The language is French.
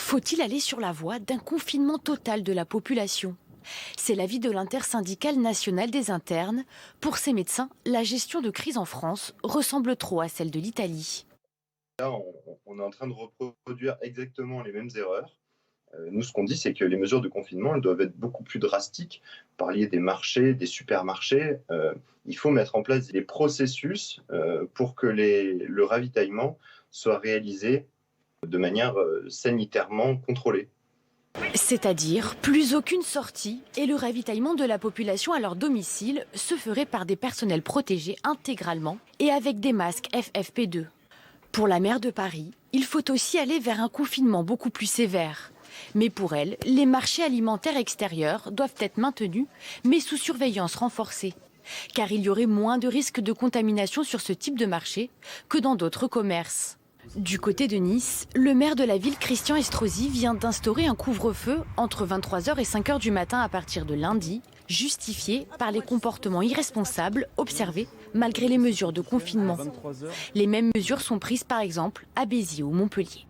Faut-il aller sur la voie d'un confinement total de la population? C'est l'avis de l'intersyndicale nationale des internes. Pour ces médecins, la gestion de crise en France ressemble trop à celle de l'Italie. Là, on est en train de reproduire exactement les mêmes erreurs. Nous, ce qu'on dit, c'est que les mesures de confinement, elles doivent être beaucoup plus drastiques. Vous parliez des marchés, des supermarchés. Il faut mettre en place des processus pour que le ravitaillement soit réalisé de manière sanitairement contrôlée. C'est-à-dire plus aucune sortie et le ravitaillement de la population à leur domicile se ferait par des personnels protégés intégralement et avec des masques FFP2. Pour la maire de Paris, il faut aussi aller vers un confinement beaucoup plus sévère. Mais pour elle, les marchés alimentaires extérieurs doivent être maintenus, mais sous surveillance renforcée. Car il y aurait moins de risques de contamination sur ce type de marché que dans d'autres commerces. Du côté de Nice, le maire de la ville, Christian Estrosi, vient d'instaurer un couvre-feu entre 23h et 5h du matin à partir de lundi, justifié par les comportements irresponsables observés malgré les mesures de confinement. Les mêmes mesures sont prises par exemple à Béziers ou Montpellier.